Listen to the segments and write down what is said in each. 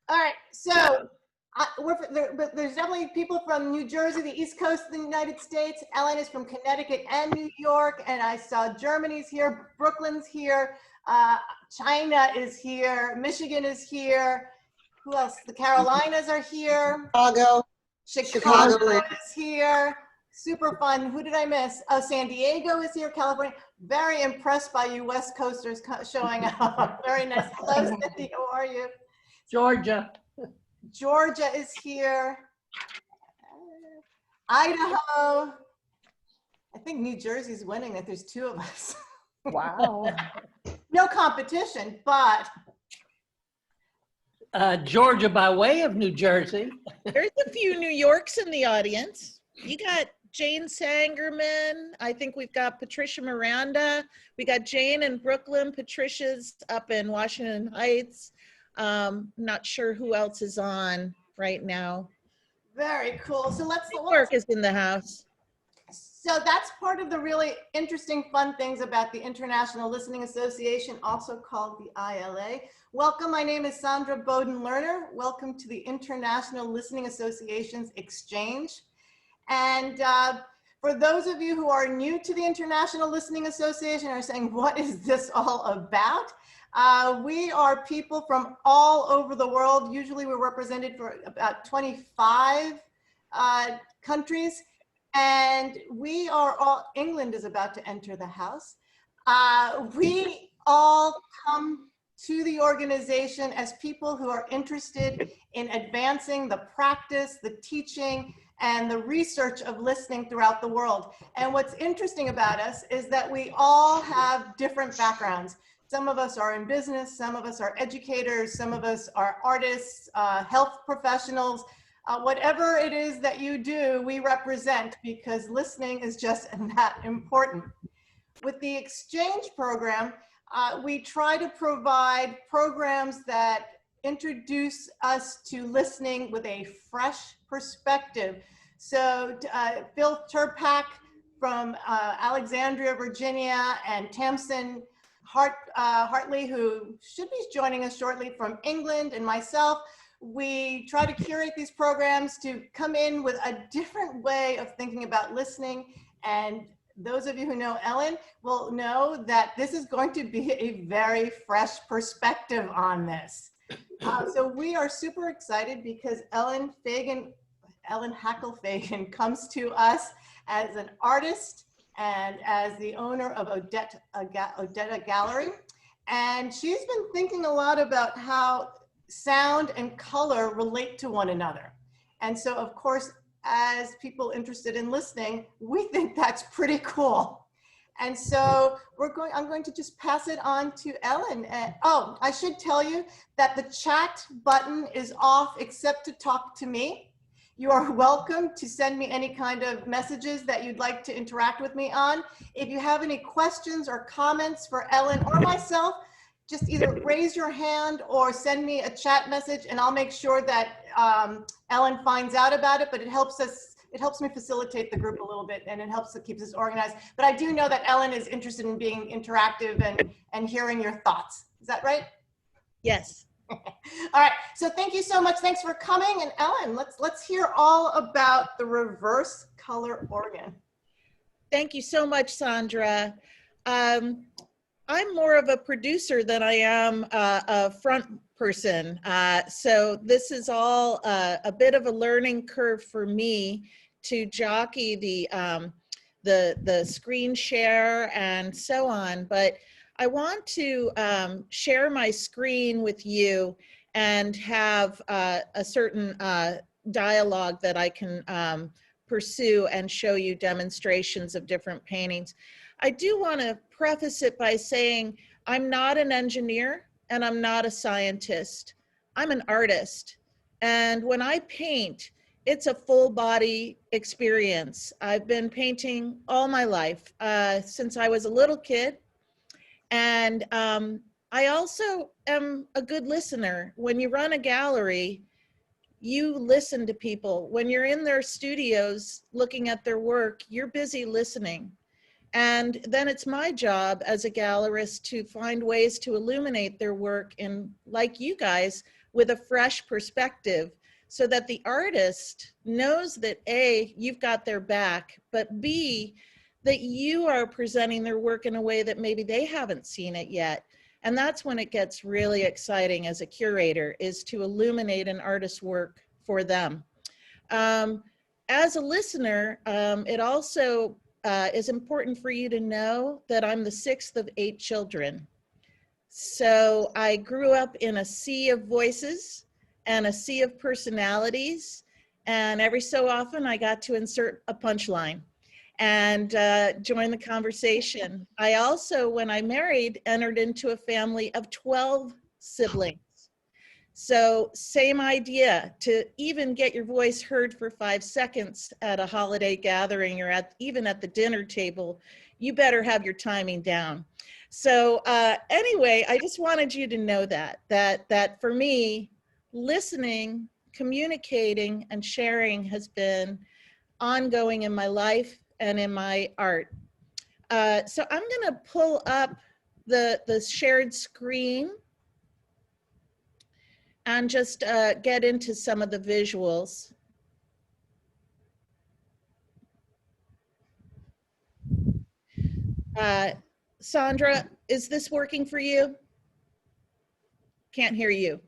All right, so but there's definitely people from New Jersey, the East Coast of the United States. Ellen is from Connecticut and New York, and I saw Germany's here, Brooklyn's here, China is here, Michigan is here. Who else? The Carolinas are here. Chicago is here. Super fun. Who did I miss? Oh, San Diego is here, California. Very impressed by you West Coasters showing up. Very nice. Hello, Cindy. How are you? Georgia. Georgia is here. Idaho. I think New Jersey's winning, that there's two of us. Wow. No competition, but. Georgia by way of New Jersey. There's a few New Yorks in the audience. You got Jane Sangerman. I think we've got Patricia Miranda. We got Jane in Brooklyn. Patricia's up in Washington Heights. Not sure who else is on right now. Very cool. So New York is in the house. So that's part of the really interesting, fun things about the International Listening Association, also called the ILA. Welcome, my name is Sandra Bowden-Lerner. Welcome to the International Listening Association's Exchange. And for those of you who are new to the International Listening Association are saying, what is this all about? We are people from all over the world. Usually we're represented for about 25 countries. And we are all, England is about to enter the house. We all come to the organization as people who are interested in advancing the practice, the teaching, and the research of listening throughout the world. And what's interesting about us is that we all have different backgrounds. Some of us are in business, some of us are educators, some of us are artists, health professionals. Whatever it is that you do, we represent, because listening is just that important. With the exchange program, we try to provide programs that introduce us to listening with a fresh perspective. So Phil Turpak from Alexandria, Virginia, and Tamsin Hartley, who should be joining us shortly, from England, and myself, we try to curate these programs to come in with a different way of thinking about listening. And those of you who know Ellen will know that this is going to be a very fresh perspective on this. So we are super excited because Ellen Hackl Fagan comes to us as an artist and as the owner of Odetta Gallery. And she's been thinking a lot about how sound and color relate to one another. And so, of course, as people interested in listening, we think that's pretty cool. And so I'm going to just pass it on to Ellen. Oh, I should tell you that the chat button is off except to talk to me. You are welcome to send me any kind of messages that you'd like to interact with me on. If you have any questions or comments for Ellen or myself, just either raise your hand or send me a chat message, and I'll make sure that Ellen finds out about it. But it helps me facilitate the group a little bit, and it keeps us organized. But I do know that Ellen is interested in being interactive and hearing your thoughts. Is that right? Yes. All right. So thank you so much. Thanks for coming. And Ellen, let's hear all about the reverse color organ. Thank you so much, Sandra. I'm more of a producer than I am a front person. So this is all a bit of a learning curve for me to jockey the screen share and so on. But I want to share my screen with you and have a certain dialogue that I can pursue and show you demonstrations of different paintings. I do want to preface it by saying I'm not an engineer and I'm not a scientist. I'm an artist. And when I paint, it's a full body experience. I've been painting all my life since I was a little kid. And I also am a good listener. When you run a gallery, you listen to people. When you're in their studios looking at their work, you're busy listening. And then it's my job as a gallerist to find ways to illuminate their work in, like you guys, with a fresh perspective so that the artist knows that A, you've got their back, but B, that you are presenting their work in a way that maybe they haven't seen it yet. And that's when it gets really exciting as a curator, is to illuminate an artist's work for them. As a listener, it also is important for you to know that I'm the 6th of 8 children. So I grew up in a sea of voices and a sea of personalities, and every so often I got to insert a punchline and join the conversation. I also, when I married, entered into a family of 12 siblings. So same idea, to even get your voice heard for 5 seconds at a holiday gathering or even at the dinner table, you better have your timing down. So anyway, I just wanted you to know that for me, listening, communicating, and sharing has been ongoing in my life and in my art. So I'm gonna pull up the shared screen and just get into some of the visuals. Sandra, is this working for you? Can't hear you.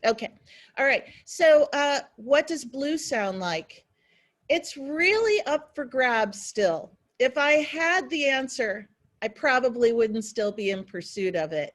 Okay, all right. So what does blue sound like? It's really up for grabs still. If I had the answer, I probably wouldn't still be in pursuit of it.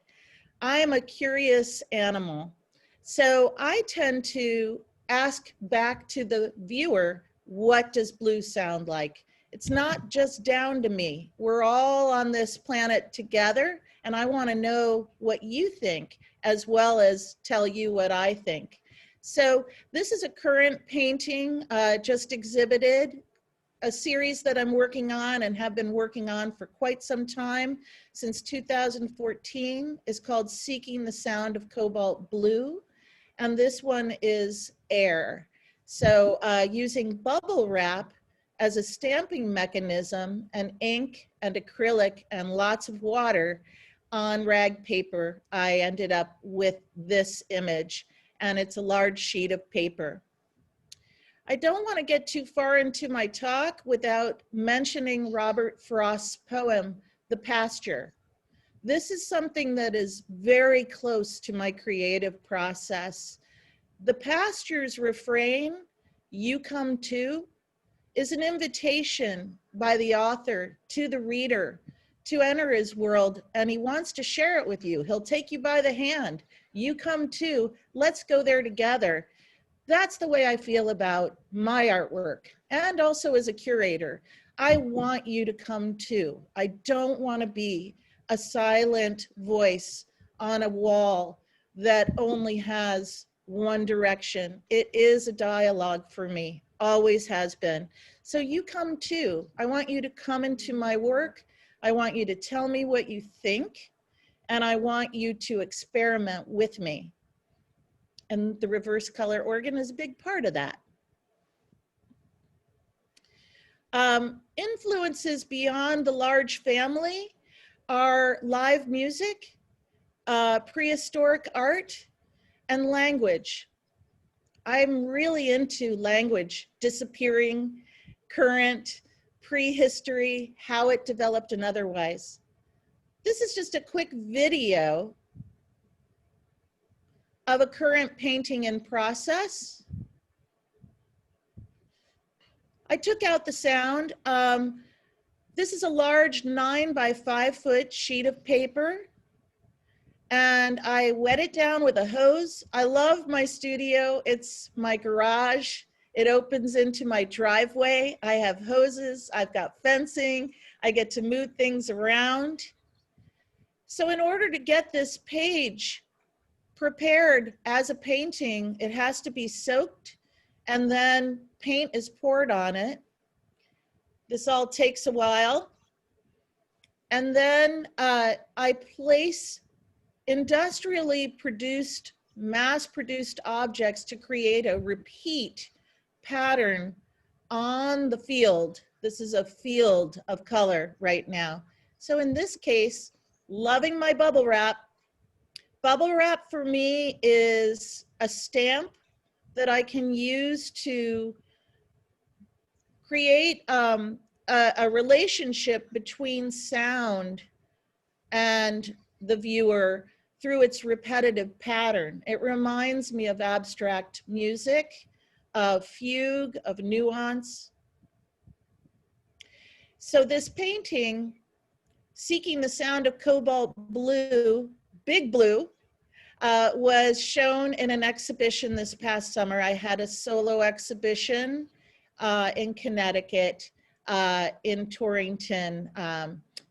I am a curious animal. So I tend to ask back to the viewer, what does blue sound like? It's not just down to me. We're all on this planet together, and I want to know what you think, as well as tell you what I think. So this is a current painting just exhibited, a series that I'm working on and have been working on for quite some time, since 2014, is called Seeking the Sound of Cobalt Blue. And this one is air. So using bubble wrap as a stamping mechanism, and ink and acrylic and lots of water on rag paper, I ended up with this image, and it's a large sheet of paper. I don't want to get too far into my talk without mentioning Robert Frost's poem, The Pasture. This is something that is very close to my creative process. The Pasture's refrain, "You come too," is an invitation by the author to the reader to enter his world, and he wants to share it with you. He'll take you by the hand. You come too, let's go there together. That's the way I feel about my artwork, and also as a curator. I want you to come too. I don't want to be a silent voice on a wall that only has one direction. It is a dialogue for me, always has been. So you come too. I want you to come into my work. I want you to tell me what you think, and I want you to experiment with me. And the reverse color organ is a big part of that. Influences beyond the large family are live music, prehistoric art, and language. I'm really into language, disappearing, current, prehistory, how it developed, and otherwise. This is just a quick video of a current painting in process. I took out the sound. This is a large 9 by 5 foot sheet of paper, and I wet it down with a hose. I love my studio. It's my garage. It opens into my driveway. I have hoses, I've got fencing. I get to move things around. So in order to get this page prepared as a painting, it has to be soaked, and then paint is poured on it. This all takes a while. And then I place industrially produced, mass-produced objects to create a repeat pattern on the field. This is a field of color right now. So in this case, loving my bubble wrap, Bubble wrap for me is a stamp that I can use to create a relationship between sound and the viewer through its repetitive pattern. It reminds me of abstract music, of fugue, of nuance. So this painting, Seeking the Sound of Cobalt Blue, Big Blue, was shown in an exhibition this past summer. I had a solo exhibition in Connecticut, in Torrington,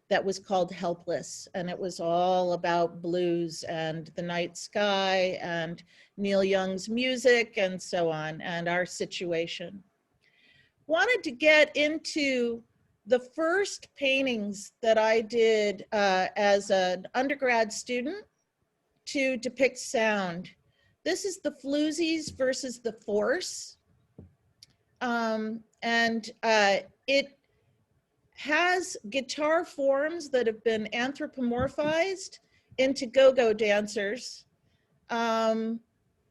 that was called Helpless. And it was all about blues and the night sky and Neil Young's music and so on, and our situation. Wanted to get into the first paintings that I did as an undergrad student to depict sound. This is the floozies versus the force. It has guitar forms that have been anthropomorphized into go-go dancers. And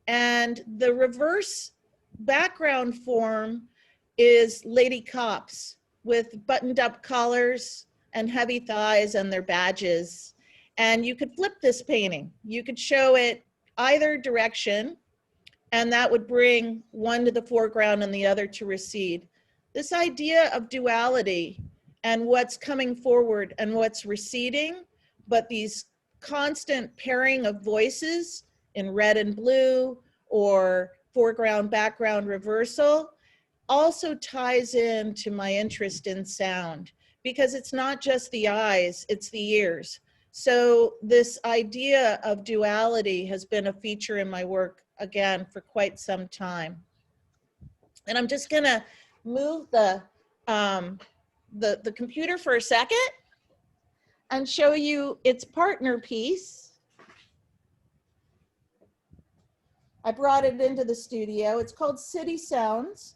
the reverse background form is lady cops with buttoned up collars and heavy thighs and their badges. And you could flip this painting. You could show it either direction, and that would bring one to the foreground and the other to recede. This idea of duality and what's coming forward and what's receding, but these constant pairing of voices in red and blue or foreground, background reversal also ties into my interest in sound, because it's not just the eyes, it's the ears. So this idea of duality has been a feature in my work, again, for quite some time. And I'm just gonna move the computer for a second and show you its partner piece. I brought it into the studio. It's called City Sounds,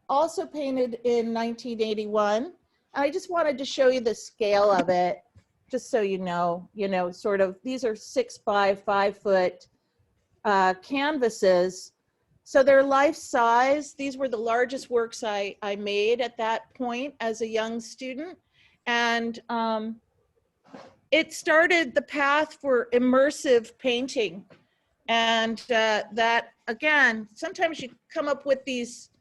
also painted in 1981. I just wanted to show you the scale of it, just so you know, sort of, these are 6 by 5 foot canvases. So they're life size. These were the largest works I made at that point as a young student. And it started the path for immersive painting. And that, again, sometimes you come up with these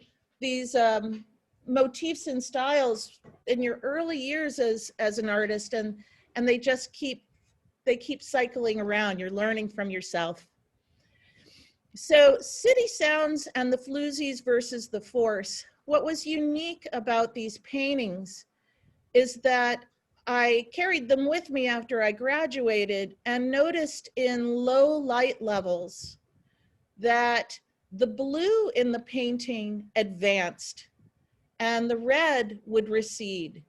motifs and styles in your early years as an artist, and they just keep cycling around. You're learning from yourself. So City Sounds and the floozies versus the force. What was unique about these paintings is that I carried them with me after I graduated and noticed in low light levels that the blue in the painting advanced and the red would recede,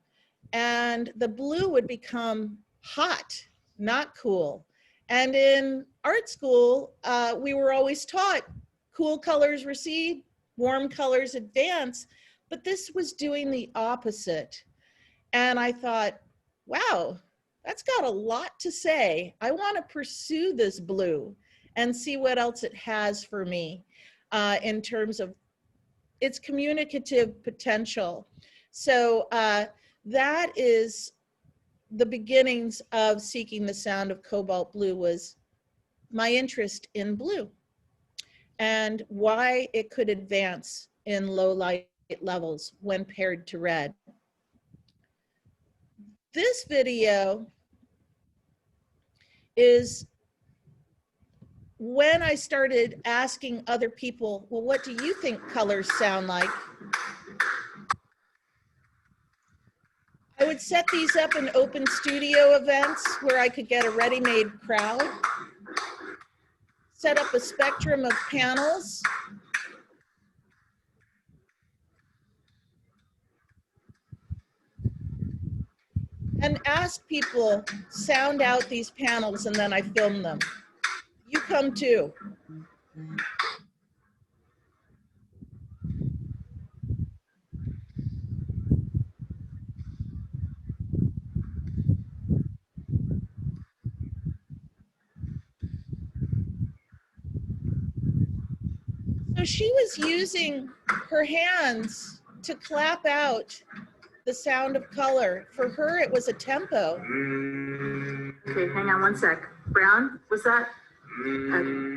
and the blue would become hot, not cool. And in art school, we were always taught cool colors recede, warm colors advance, but this was doing the opposite. And I thought, wow, that's got a lot to say. I want to pursue this blue and see what else it has for me in terms of its communicative potential. So that is the beginnings of Seeking the Sound of Cobalt Blue, was my interest in blue and why it could advance in low light levels when paired to red. This video is when I started asking other people, well, what do you think colors sound like? I would set these up in open studio events where I could get a ready-made crowd, set up a spectrum of panels, and ask people, sound out these panels, and then I film them. You come too. So she was using her hands to clap out the sound of color. For her, it was a tempo. Okay, hang on one sec. Brown, was that? Okay.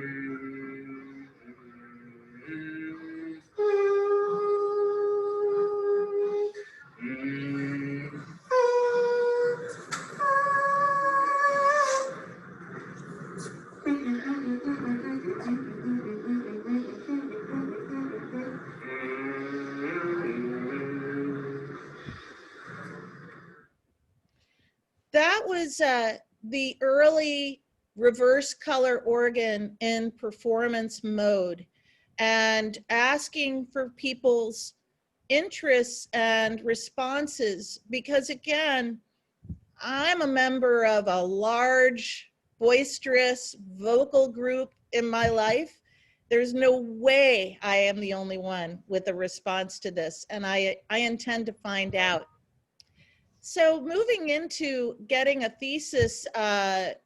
That was the early reverse color organ in performance mode, and asking for people's interests and responses, because again, I'm a member of a large, boisterous vocal group in my life. There's no way I am the only one with a response to this, and I intend to find out. So moving into getting a thesis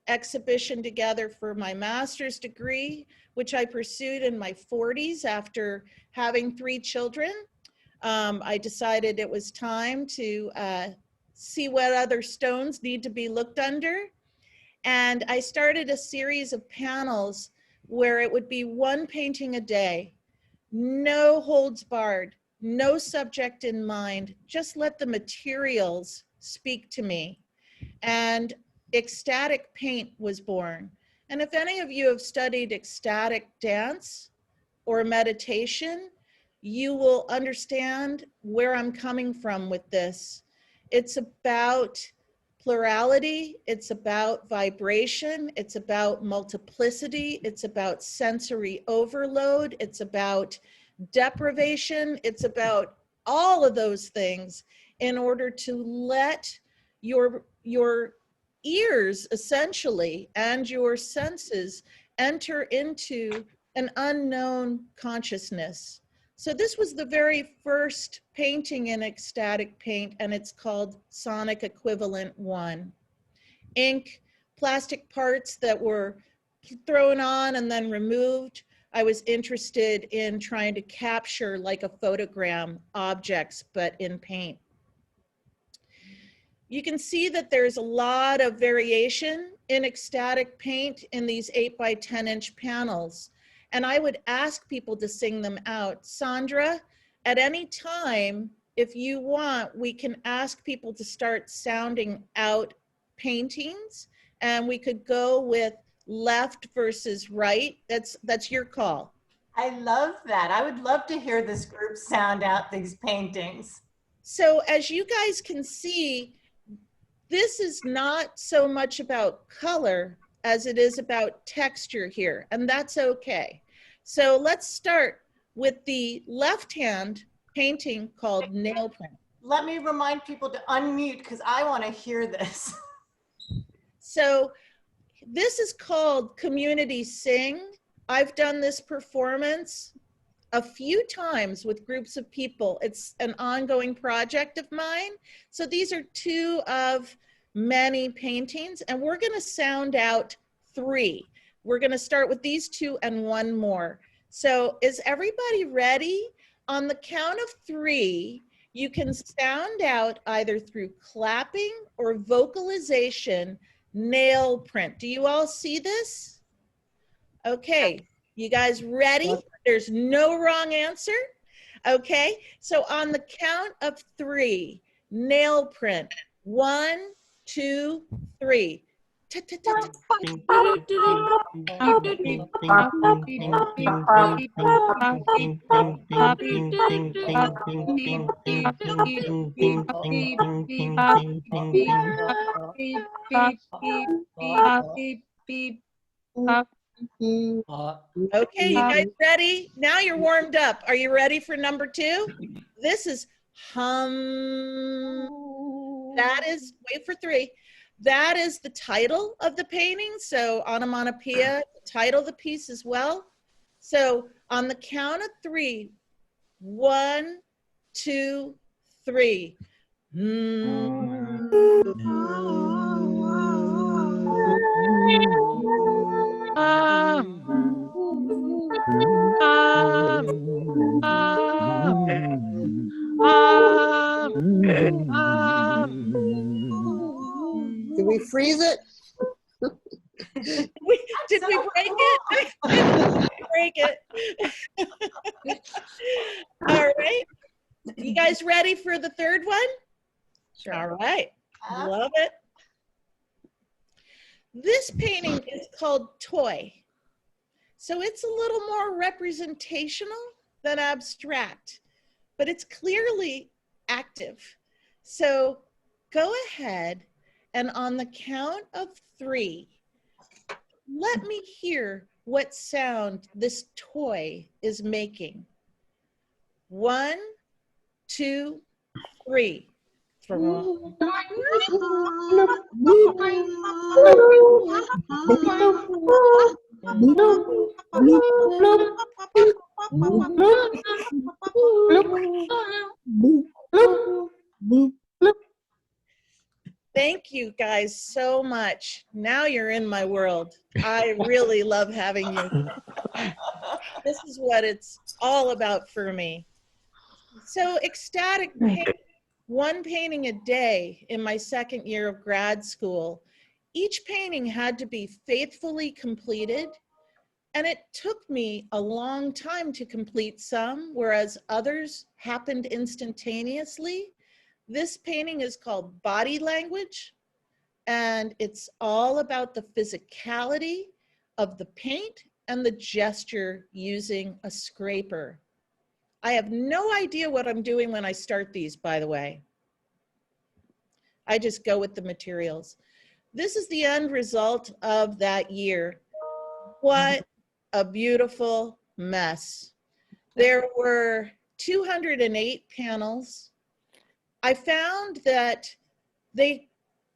exhibition together for my master's degree, which I pursued in my 40s after having 3 children, I decided it was time to see what other stones need to be looked under. And I started a series of panels where it would be 1 painting a day, no holds barred, no subject in mind, just let the materials speak to me. And ecstatic paint was born. And if any of you have studied ecstatic dance or meditation, you will understand where I'm coming from with this. It's about plurality, it's about vibration, it's about multiplicity, it's about sensory overload, it's about deprivation, it's about all of those things in order to let your ears essentially and your senses enter into an unknown consciousness. So this was the very first painting in ecstatic paint, and it's called Sonic Equivalent 1. Ink, plastic parts that were thrown on and then removed. I was interested in trying to capture, like a photogram, objects, but in paint. You can see that there's a lot of variation in ecstatic paint in these 8 by 10 inch panels. And I would ask people to sing them out. Sandra, at any time, if you want, we can ask people to start sounding out paintings, and we could go with left versus right. That's your call. I love that. I would love to hear this group sound out these paintings. So as you guys can see, this is not so much about color as it is about texture here, and that's okay. So let's start with the left-hand painting called Nail Print. Let me remind people to unmute because I want to hear this. So this is called Community Sing. I've done this performance a few times with groups of people. It's an ongoing project of mine. So these are 2 of many paintings, and we're going to sound out 3. We're going to start with these 2 and 1 more. So is everybody ready? On the count of 3, you can sound out either through clapping or vocalization, nail print. Do you all see this? Okay, you guys ready? There's no wrong answer. Okay, so on the count of 3, nail print. 1, 2, 3. Okay, you guys ready? Now you're warmed up. Are you ready for number 2? This is hum. That is, wait for 3. That is the title of the painting. So onomatopoeia, the title of the piece as well. So on the count of 3, 1, 2, 3. All right. You guys ready for the third one? Sure. All right. Love it. This painting is called Toy. So it's a little more representational than abstract, but it's clearly active. So go ahead and on the count of 3, let me hear what sound this toy is making. 1, 2, 3. Thank you guys so much. Now you're in my world. I really love having you. This is what it's all about for me. So ecstatic paint, 1 painting a day in my 2nd year of grad school. Each painting had to be faithfully completed, and it took me a long time to complete some, whereas others happened instantaneously. This painting is called Body Language, and it's all about the physicality of the paint and the gesture using a scraper. I have no idea what I'm doing when I start these, by the way. I just go with the materials. This is the end result of that year. What a beautiful mess. There were 208 panels. I found that they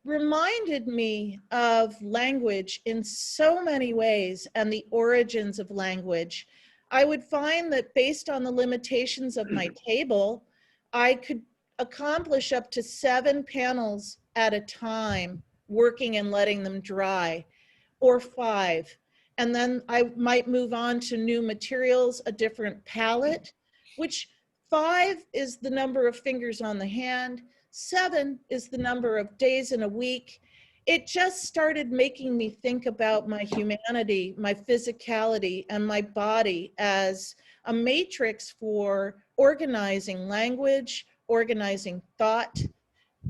reminded me of language in so many ways and the origins of language. I would find that based on the limitations of my table, I could accomplish up to 7 panels at a time, working and letting them dry, or 5. And then I might move on to new materials, a different palette, which 5 is the number of fingers on the hand, 7 is the number of days in a week. It just started making me think about my humanity, my physicality, and my body as a matrix for organizing language, organizing thought.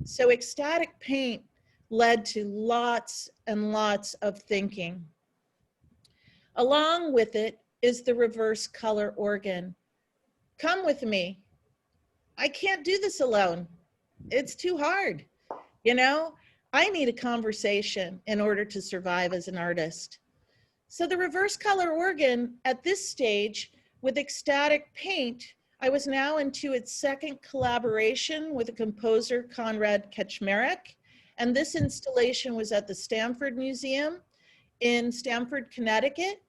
So ecstatic paint led to lots and lots of thinking. Along with it is the reverse color organ. Come with me. I can't do this alone. It's too hard. You know, I need a conversation in order to survive as an artist. So the reverse color organ at this stage with ecstatic paint, I was now into its 2nd collaboration with the composer Konrad Kaczmarek. And this installation was at the Stanford Museum in Stamford, Connecticut.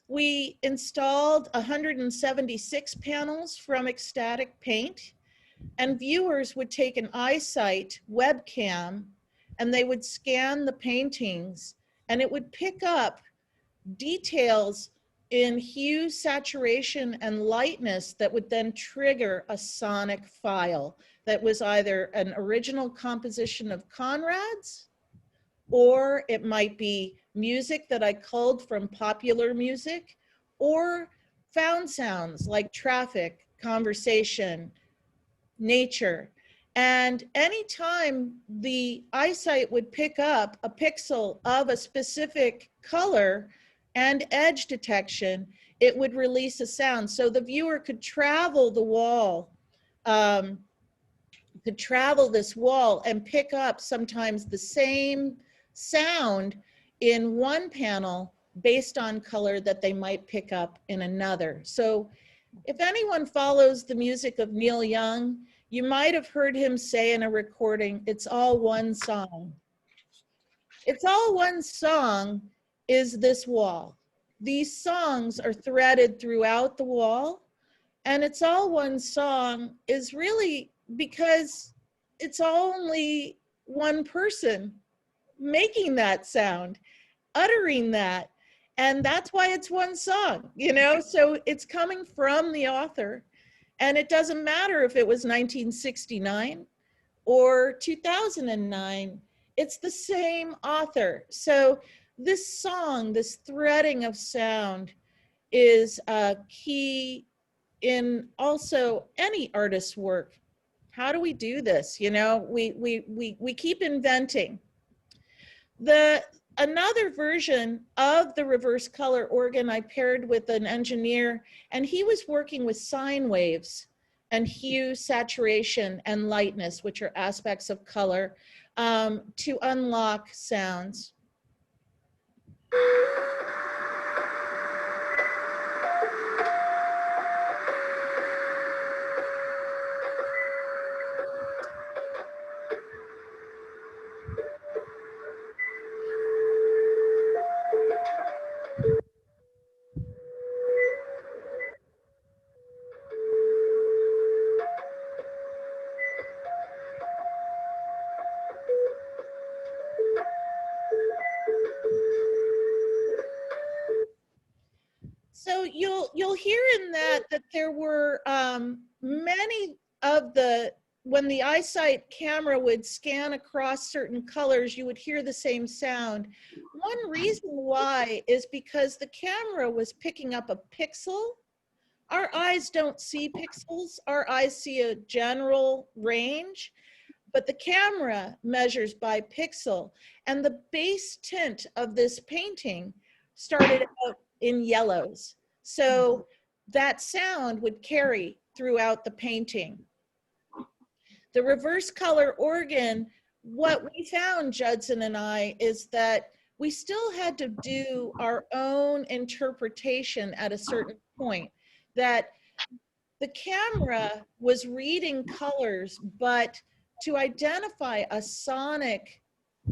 We installed 176 panels from ecstatic paint, and viewers would take an iSight webcam and they would scan the paintings, and it would pick up details in hue, saturation, and lightness that would then trigger a sonic file that was either an original composition of Conrad's, or it might be music that I culled from popular music, or found sounds like traffic, conversation, nature. And anytime the iSight would pick up a pixel of a specific color and edge detection, it would release a sound. So the viewer could travel the wall, could travel this wall and pick up sometimes the same sound in one panel based on color that they might pick up in another. So if anyone follows the music of Neil Young, you might have heard him say in a recording, "It's all one song." It's all one song is this wall. These songs are threaded throughout the wall, and it's all one song is really because it's only one person making that sound, uttering that. And that's why it's one song, you know? So it's coming from the author. And it doesn't matter if it was 1969 or 2009, it's the same author. So this song, this threading of sound, is key in also any artist's work. How do we do this? You know, we keep inventing. Another version of the reverse color organ I paired with an engineer, and he was working with sine waves and hue, saturation, and lightness, which are aspects of color, to unlock sounds. So you'll hear in that there were many of when the eyesight camera would scan across certain colors, you would hear the same sound. One reason why is because the camera was picking up a pixel. Our eyes don't see pixels. Our eyes see a general range, but the camera measures by pixel. And the base tint of this painting started out in yellows. So that sound would carry throughout the painting. The reverse color organ, what we found, Judson and I, is that we still had to do our own interpretation at a certain point, that the camera was reading colors, but to identify a sonic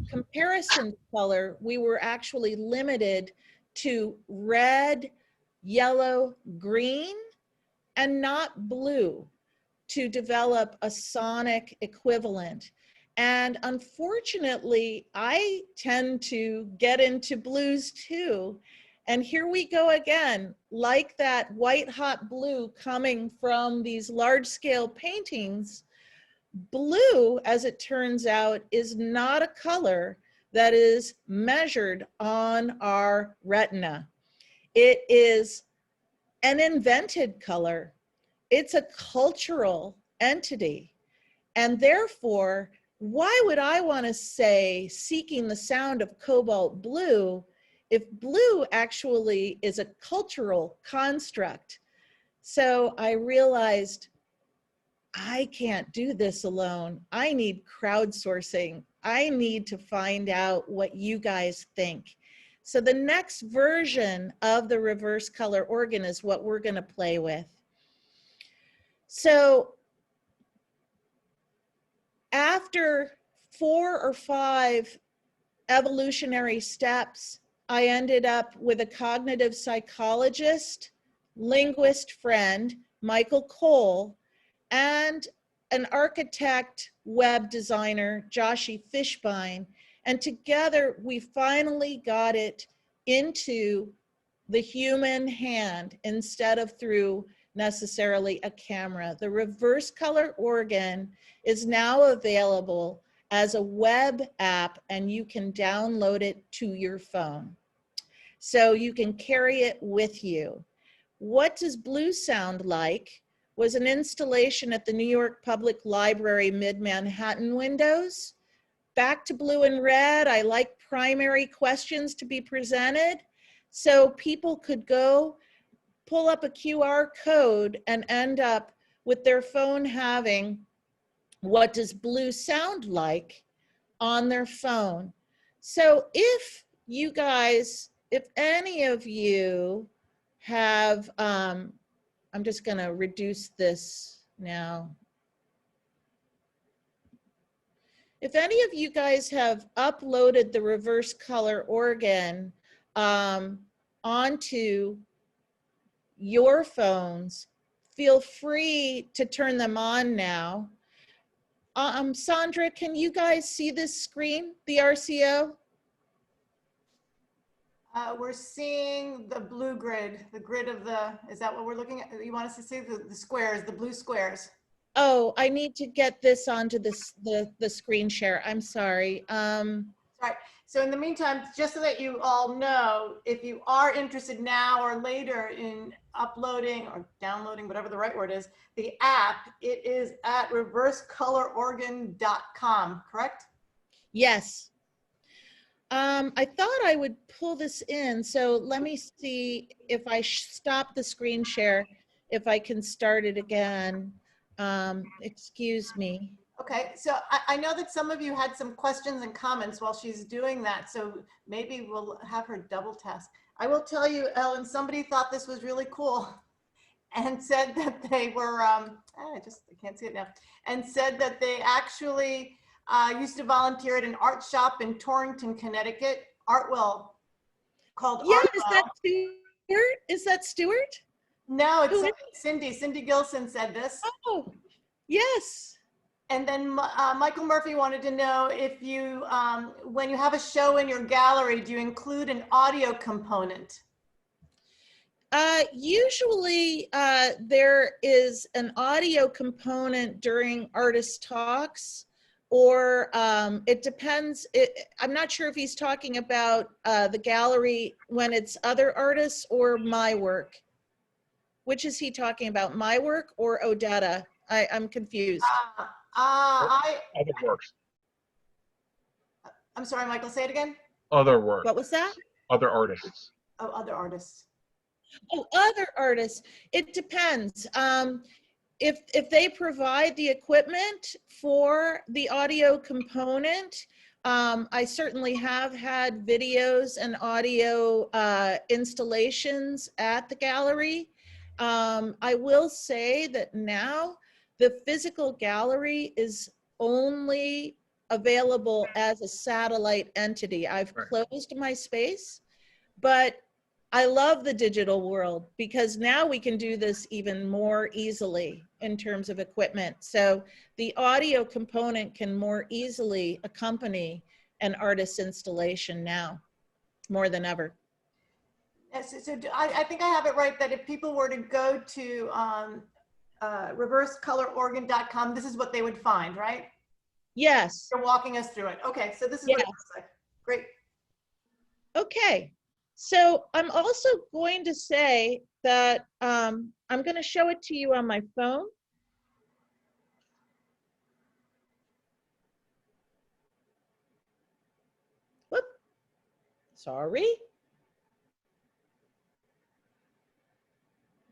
comparison color, we were actually limited to red, yellow, green, and not blue to develop a sonic equivalent. And unfortunately, I tend to get into blues too. And here we go again, like that white hot blue coming from these large scale paintings. Blue, as it turns out, is not a color that is measured on our retina. It is an invented color. It's a cultural entity. And therefore, why would I want to say seeking the sound of cobalt blue if blue actually is a cultural construct? So I realized I can't do this alone. I need crowdsourcing. I need to find out what you guys think. So the next version of the reverse color organ is what we're going to play with. So after 4 or 5 evolutionary steps, I ended up with a cognitive psychologist, linguist friend, Michael Cole, and an architect, web designer, Joshi Fishbein. And together we finally got it into the human hand instead of through necessarily a camera. The reverse color organ is now available as a web app, and you can download it to your phone. So you can carry it with you. What does blue sound like? Was an installation at the New York Public Library Mid-Manhattan windows. Back to blue and red, I like primary questions to be presented so people could go pull up a QR code and end up with their phone having what does blue sound like on their phone. So if you guys, if any of you have, I'm just going to reduce this now. If any of you guys have uploaded the reverse color organ onto your phones, feel free to turn them on now. Sandra, can you guys see this screen, the RCO? We're seeing the blue grid, the grid of the, is that what we're looking at? You want us to see the squares, the blue squares? Oh, I need to get this onto the screen share. I'm sorry. Right. So in the meantime, just so that you all know, if you are interested now or later in uploading or downloading, whatever the right word is, the app, it is at reversecolororgan.com, correct? Yes. I thought I would pull this in. So let me see if I stop the screen share, if I can start it again. Excuse me. Okay, so I know that some of you had some questions and comments while she's doing that, so maybe we'll have her double task. I will tell you, Ellen, somebody thought this was really cool and said that they were, I can't see it now, and said that they actually used to volunteer at an art shop in Torrington, Connecticut, Artwell, called Yeah, is that Artwell. Stuart? Is that Stuart? No, Who it's Cindy Gilson said this. Oh, yes. And then Michael Murphy wanted to know if you, when you have a show in your gallery, do you include an audio component? Usually there is an audio component during artist talks, or it depends. I'm not sure if he's talking about the gallery when it's other artists or my work. Which is he talking about, my work or Odetta? I'm confused. Other works. I'm sorry, Michael, say it again. Other works. What was that? Other artists. Oh, other artists. Oh, other artists. It depends. If they provide the equipment for the audio component, I certainly have had videos and audio installations at the gallery. I will say that now the physical gallery is only available as a satellite entity. I've closed my space, but I love the digital world because now we can do this even more easily in terms of equipment. So the audio component can more easily accompany an artist's installation now, more than ever. Yes, so I think I have it right that if people were to go to reversecolororgan.com, this is what they would find, right? Yes. You're walking us through it. Okay, so this is Yes. what it looks like. Great. Okay. So I'm also going to say that I'm going to show it to you on my phone. Whoop. Sorry.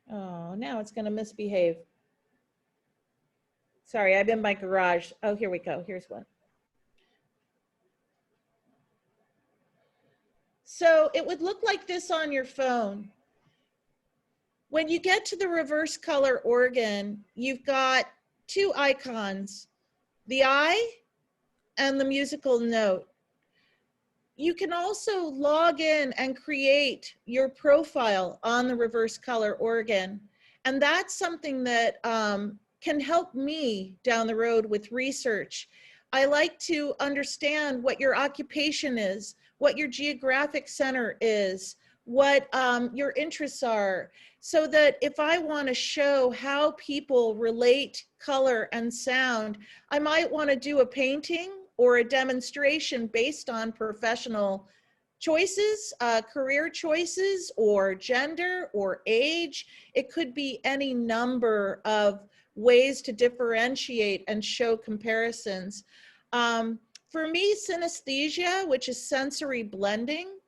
Oh, now it's going to misbehave. Sorry, I'm in my garage. Oh, here we go. Here's one. So it would look like this on your phone. When you get to the reverse color organ, you've got two icons, the eye and the musical note. You can also log in and create your profile on the reverse color organ. And that's something that can help me down the road with research. I like to understand what your occupation is, what your geographic center is, what your interests are, so that if I want to show how people relate color and sound, I might want to do a painting or a demonstration based on professional choices, career choices, or gender or age. It could be any number of ways to differentiate and show comparisons. For me, synesthesia, which is sensory blending,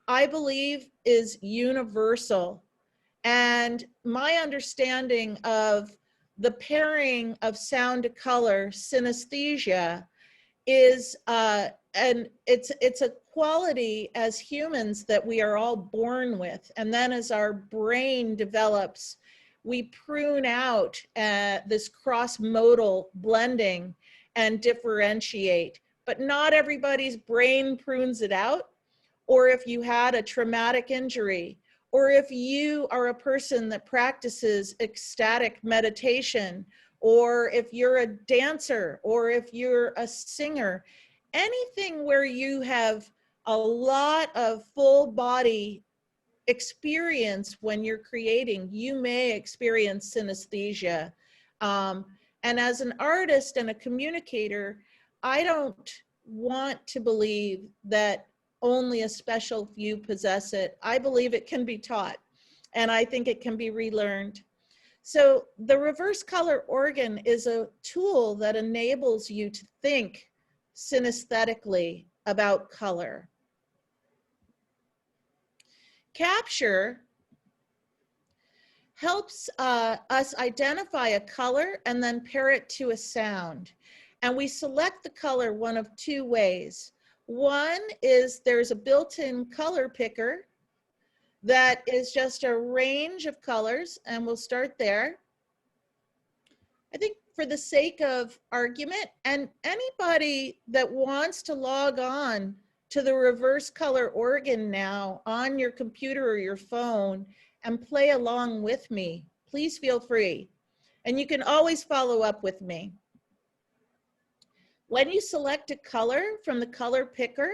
I believe is universal. And my understanding of the pairing of sound to color, synesthesia, is and it's a quality as humans that we are all born with, and then as our brain develops, we prune out this cross-modal blending and differentiate. But not everybody's brain prunes it out, or if you had a traumatic injury, or if you are a person that practices ecstatic meditation, or if you're a dancer, or if you're a singer, anything where you have a lot of full body experience when you're creating, you may experience synesthesia. And as an artist and a communicator, I don't want to believe that only a special few possess it. I believe it can be taught, and I think it can be relearned. So the reverse color organ is a tool that enables you to think synesthetically about color. Capture helps us identify a color and then pair it to a sound. And we select the color one of two ways. One is there's a built-in color picker that is just a range of colors, and we'll start there. I think for the sake of argument, and anybody that wants to log on to the reverse color organ now on your computer or your phone and play along with me, please feel free. And you can always follow up with me. When you select a color from the color picker,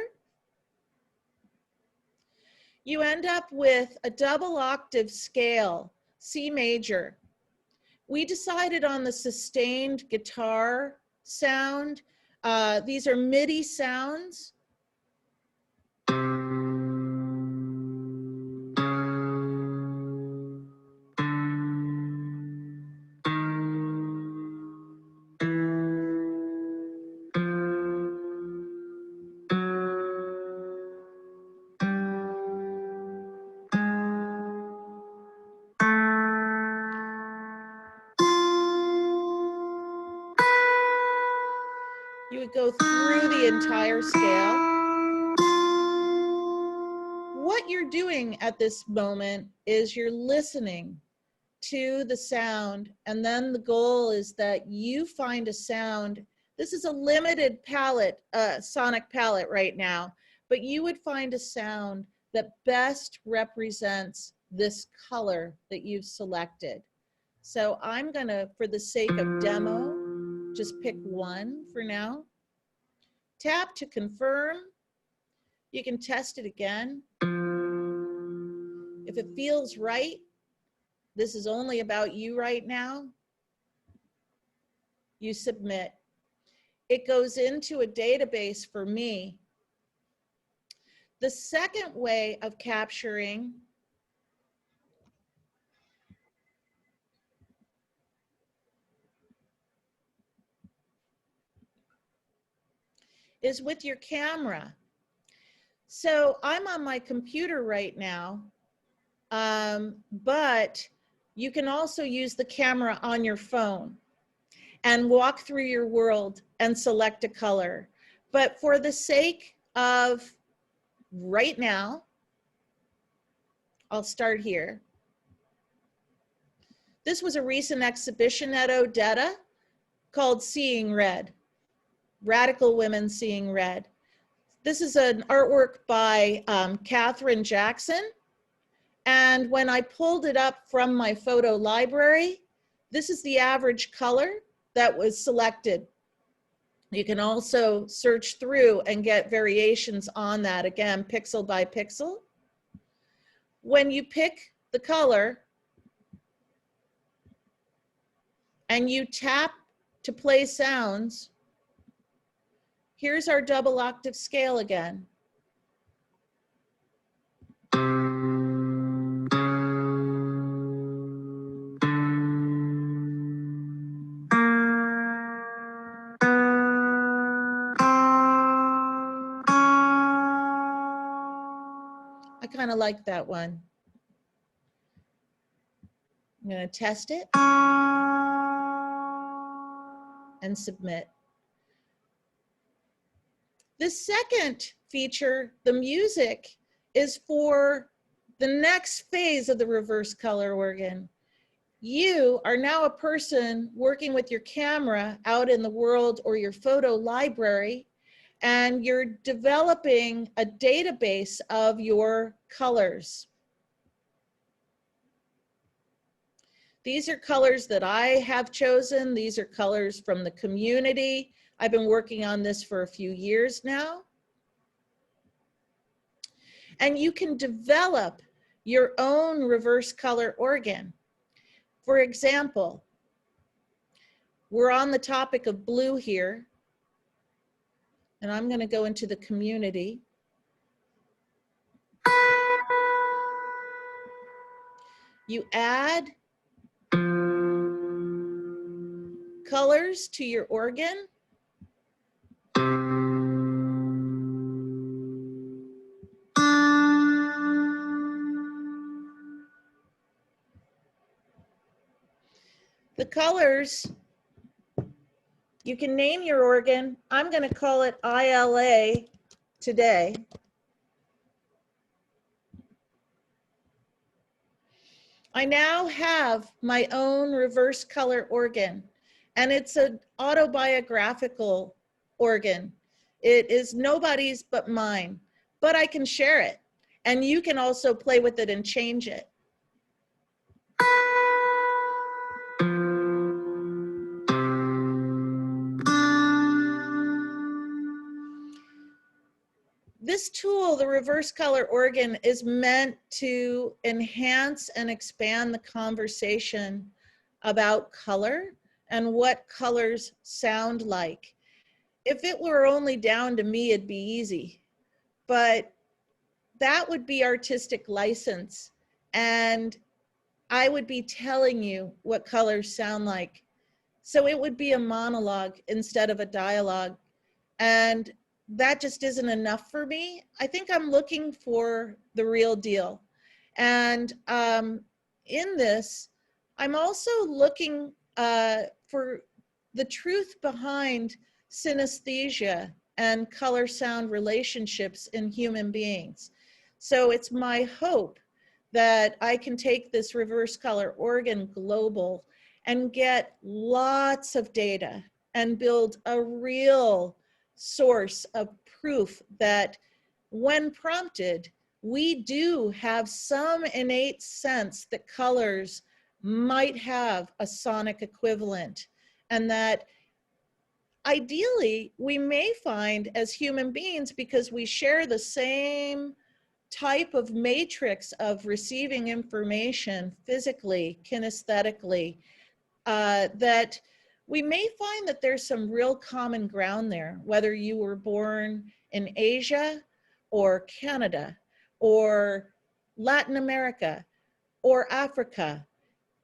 you end up with a double octave scale, C major. We decided on the sustained guitar sound. These are MIDI sounds. You would go through the entire scale. What you're doing at this moment is you're listening to the sound, and then the goal is that you find a sound. This is a limited palette, sonic palette right now, but you would find a sound that best represents this color that you've selected. So I'm gonna, for the sake of demo, just pick one for now. Tap to confirm. You can test it again. If it feels right, this is only about you right now, you submit. It goes into a database for me. The second way of capturing is with your camera. So I'm on my computer right now, but you can also use the camera on your phone and walk through your world and select a color. But for the sake of right now, I'll start here. This was a recent exhibition at Odetta called Seeing Red, Radical Women Seeing Red. This is an artwork by Katherine Jackson. And when I pulled it up from my photo library, this is the average color that was selected. You can also search through and get variations on that, again, pixel by pixel. When you pick the color and you tap to play sounds, here's our double octave scale again. I kind of like that one. I'm going to test it and submit. The second feature, the music, is for the next phase of the reverse color organ. You are now a person working with your camera out in the world or your photo library, and you're developing a database of your colors. These are colors that I have chosen. These are colors from the community. I've been working on this for a few years now. And you can develop your own reverse color organ. For example, we're on the topic of blue here. And I'm going to go into the community. You add colors to your organ. The colors, you can name your organ. I'm going to call it ILA today. I now have my own reverse color organ, and it's an autobiographical organ. It is nobody's but mine, but I can share it, and you can also play with it and change it. This tool, the reverse color organ, is meant to enhance and expand the conversation about color and what colors sound like. If it were only down to me, it'd be easy, but that would be artistic license, and I would be telling you what colors sound like. So it would be a monologue instead of a dialogue, and that just isn't enough for me. I think I'm looking for the real deal. And in this, I'm also looking for the truth behind synesthesia and color sound relationships in human beings. So it's my hope that I can take this reverse color organ global and get lots of data and build a real source of proof that when prompted, we do have some innate sense that colors might have a sonic equivalent, and that ideally we may find as human beings, because we share the same type of matrix of receiving information physically, kinesthetically, that we may find that there's some real common ground there, whether you were born in Asia or Canada or Latin America or Africa.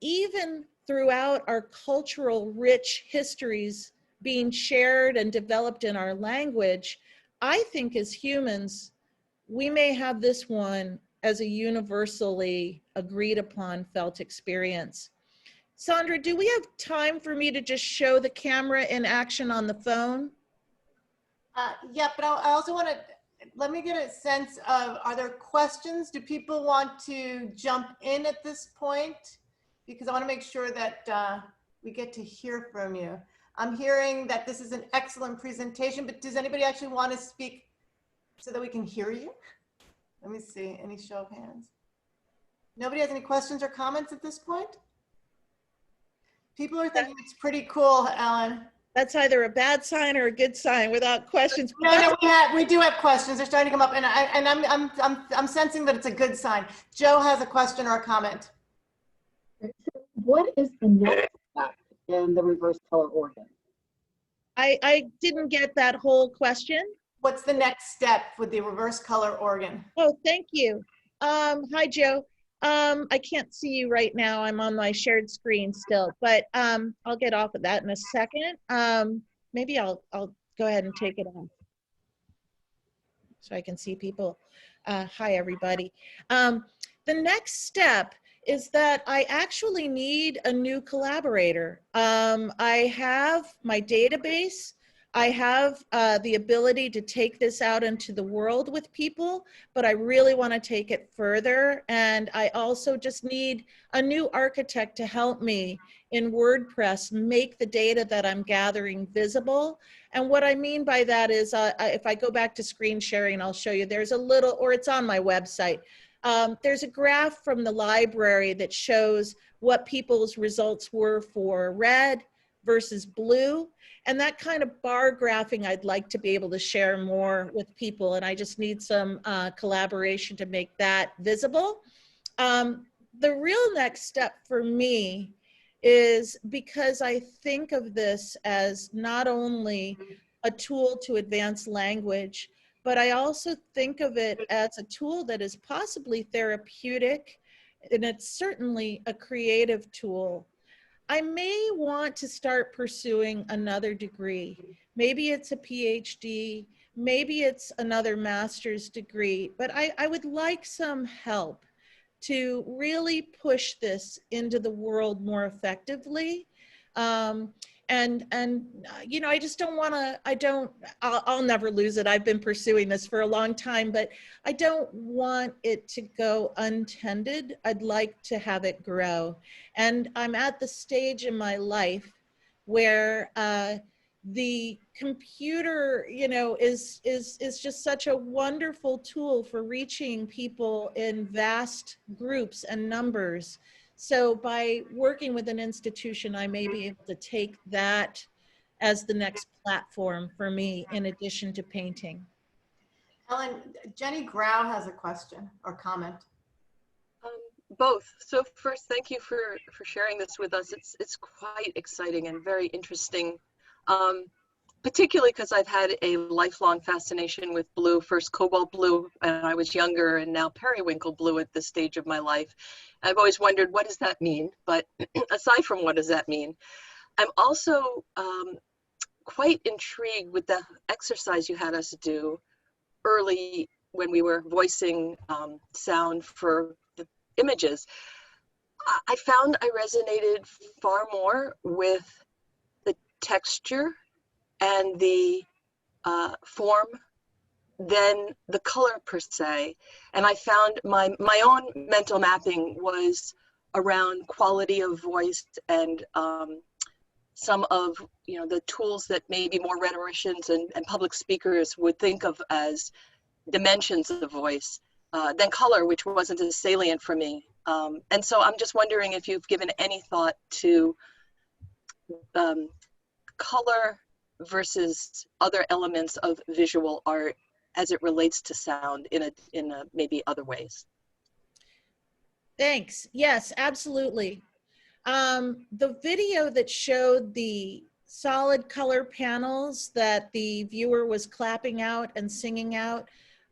Even throughout our cultural rich histories being shared and developed in our language, I think as humans, we may have this one as a universally agreed upon felt experience. Sandra, do we have time for me to just show the camera in action on the phone? Yeah, but I also want to, let me get a sense of, are there questions? Do people want to jump in at this point? Because I want to make sure that we get to hear from you. I'm hearing that this is an excellent presentation, but does anybody actually want to speak so that we can hear you? Let me see, any show of hands? Nobody has any questions or comments at this point? People are thinking it's pretty cool, Ellen. That's either a bad sign or a good sign without questions. No, we do have questions. They're starting to come up, and I'm sensing that it's a good sign. Joe has a question or a comment. What is the next step in the reverse color organ? I didn't get that whole question. What's the next step with the reverse color organ? Oh, thank you. Hi, Joe. I can't see you right now. I'm on my shared screen still, but I'll get off of that in a second. Maybe I'll go ahead and take it off so I can see people. Hi, everybody. The next step is that I actually need a new collaborator. I have my database. I have the ability to take this out into the world with people, but I really want to take it further. And I also just need a new architect to help me in WordPress make the data that I'm gathering visible. And what I mean by that is if I go back to screen sharing, I'll show you, there's a little, or it's on my website. There's a graph from the library that shows what people's results were for red versus blue. And that kind of bar graphing I'd like to be able to share more with people, and I just need some collaboration to make that visible. The real next step for me is, because I think of this as not only a tool to advance language, but I also think of it as a tool that is possibly therapeutic, and it's certainly a creative tool. I may want to start pursuing another degree. Maybe it's a PhD, maybe it's another master's degree, but I would like some help to really push this into the world more effectively. You know, I just don't want to, I'll never lose it. I've been pursuing this for a long time, but I don't want it to go untended. I'd like to have it grow. And I'm at the stage in my life where the computer, you know, is just such a wonderful tool for reaching people in vast groups and numbers. So by working with an institution, I may be able to take that as the next platform for me, in addition to painting. Ellen, Jenny Grau has a question or comment. Both. So first, thank you for sharing this with us. It's quite exciting and very interesting, particularly because I've had a lifelong fascination with blue, first cobalt blue when I was younger, and now periwinkle blue at this stage of my life. I've always wondered, what does that mean? But aside from what does that mean, I'm also quite intrigued with the exercise you had us do early when we were voicing sound for the images. I found I resonated far more with the texture and the form than the color per se. And I found my own mental mapping was around quality of voice and some of, you know, the tools that maybe more rhetoricians and public speakers would think of as dimensions of the voice than color, which wasn't as salient for me. And so I'm just wondering if you've given any thought to color versus other elements of visual art as it relates to sound in a maybe other ways. Thanks. Yes, absolutely. The video that showed the solid color panels that the viewer was clapping out and singing out,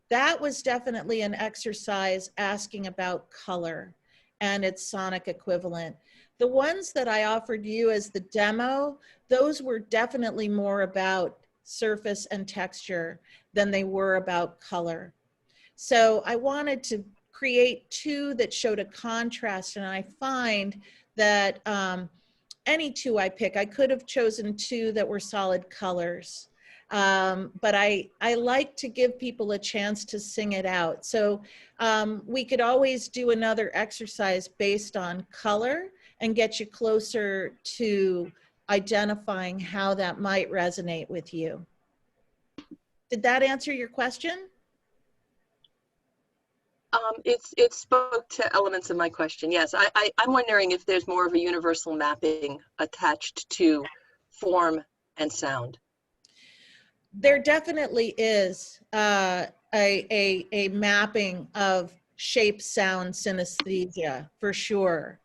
that was definitely an exercise asking about color and its sonic equivalent. The ones that I offered you as the demo, those were definitely more about surface and texture than they were about color. So I wanted to create two that showed a contrast, and I find that any two I pick, I could have chosen two that were solid colors. But I like to give people a chance to sing it out. So we could always do another exercise based on color and get you closer to identifying how that might resonate with you. Did that answer your question? It spoke to elements of my question. Yes, I'm wondering if there's more of a universal mapping attached to form and sound. There definitely is a mapping of shape, sound, synesthesia, for sure.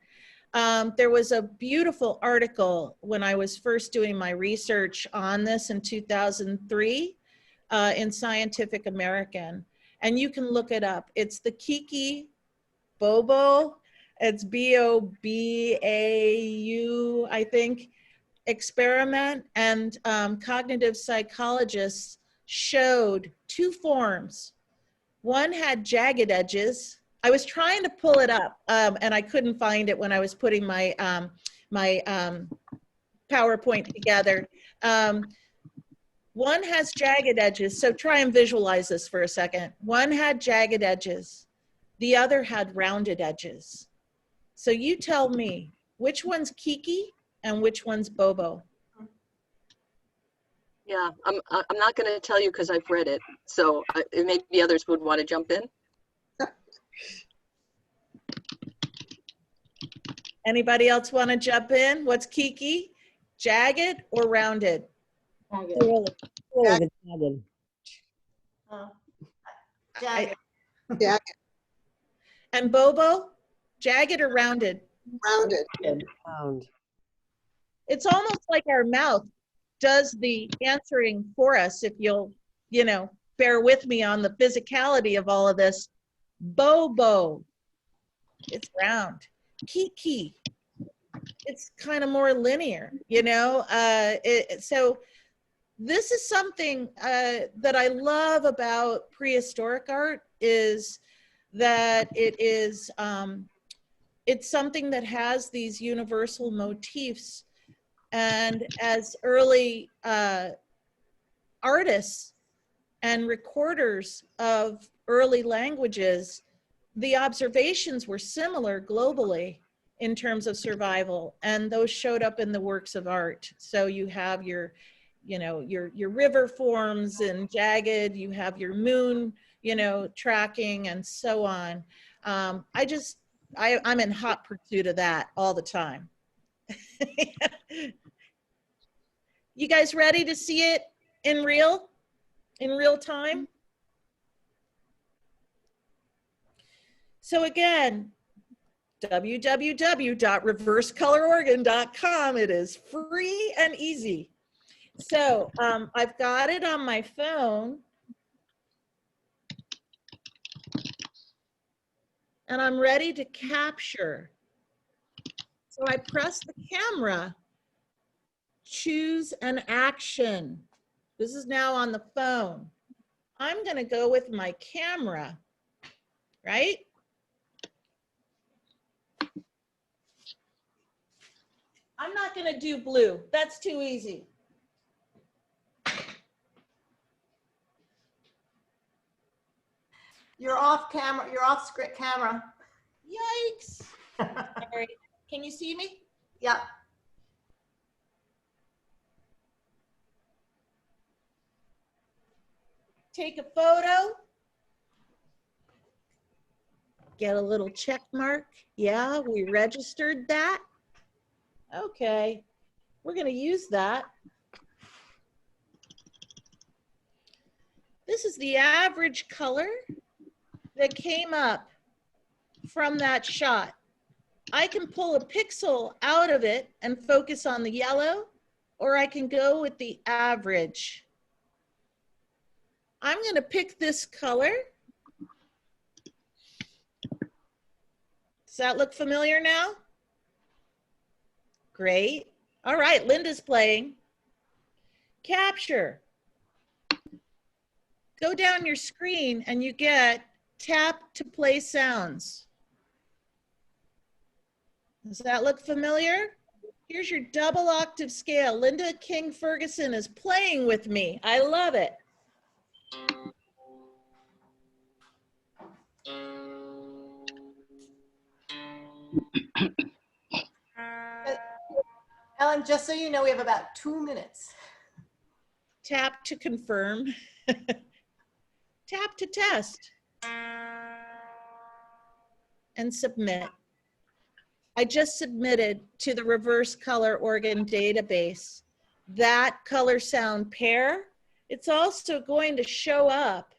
There was a beautiful article when I was first doing my research on this in 2003 in Scientific American, and you can look it up. It's the Kiki Bobo, it's B-O-B-A-U, I think, experiment, and cognitive psychologists showed two forms. One had jagged edges. I was trying to pull it up and I couldn't find it when I was putting my PowerPoint together. One has jagged edges, so try and visualize this for a second. One had jagged edges, the other had rounded edges. So you tell me, which one's Kiki and which one's Bobo? Yeah, I'm not going to tell you because I've read it. So maybe others would want to jump in. Anybody else want to jump in? What's Kiki? Jagged or rounded? Jagged. Jagged. And Bobo? Jagged or rounded? Rounded. Round. It's almost like our mouth. does the answering for us, if you'll, bear with me on the physicality of all of this. Bobo, it's round. Kiki, it's kind of more linear, so this is something that I love about prehistoric art, is that it's something that has these universal motifs. And as early artists and recorders of early languages, the observations were similar globally in terms of survival, and those showed up in the works of art. So you have your river forms and jagged, you have your moon, tracking and so on. I'm in hot pursuit of that all the time. You guys ready to see it in real time? So again, www.reversecolororgan.com. It is free and easy. So I've got it on my phone, and I'm ready to capture. So I press the camera, choose an action. This is now on the phone. I'm gonna go with my camera, right? I'm not gonna do blue, that's too easy. You're off camera, you're off script camera. Yikes. All right, can you see me? Yeah. Take a photo. Get a little check mark. Yeah, we registered that. Okay, we're gonna use that. This is the average color that came up from that shot. I can pull a pixel out of it and focus on the yellow, or I can go with the average. I'm gonna pick this color. Does that look familiar now? Great. All right, Linda's playing. Capture. Go down your screen and you get tap to play sounds. Does that look familiar? Here's your double octave scale. Linda King Ferguson is playing with me. I love it. Ellen, just so you know, we have about 2 minutes. Tap to confirm. Tap to test. And submit. I just submitted to the reverse color organ database that color sound pair. It's also going to show up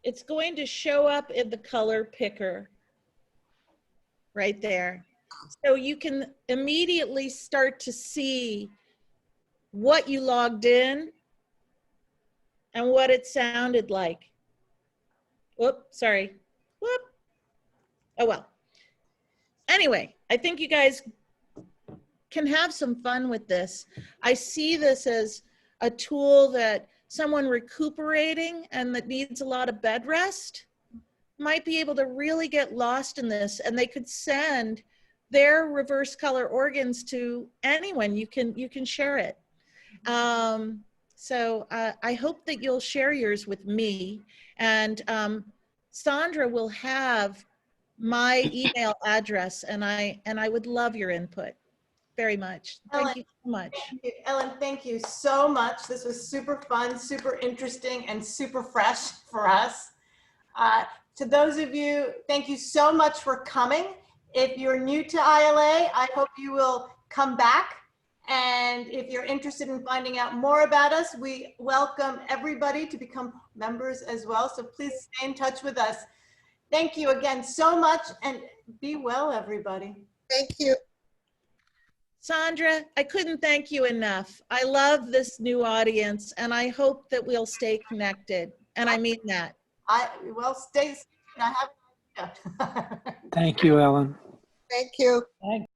it's going to show up in the color picker right there. So you can immediately start to see what you logged in and what it sounded like. Whoop, sorry. Whoop. Oh well. Anyway, I think you guys can have some fun with this. I see this as a tool that someone recuperating and that needs a lot of bed rest might be able to really get lost in this, and they could send their reverse color organs to anyone. You can share it. So I hope that you'll share yours with me, and Sandra will have my email address, and I would love your input very much. Thank you so much. Thank you, Ellen, thank you so much. This was super fun, super interesting, and super fresh for us. To those of you, thank you so much for coming. If you're new to ILA, I hope you will come back And if you're interested in finding out more about us, we welcome everybody to become members as well. So please stay in touch with us. Thank you again so much, and be well, everybody. Thank you. Sandra, I couldn't thank you enough. I love this new audience, and I hope that we'll stay connected. And I mean that. Well, stay. I have. Thank you, Ellen. Thank you. Thank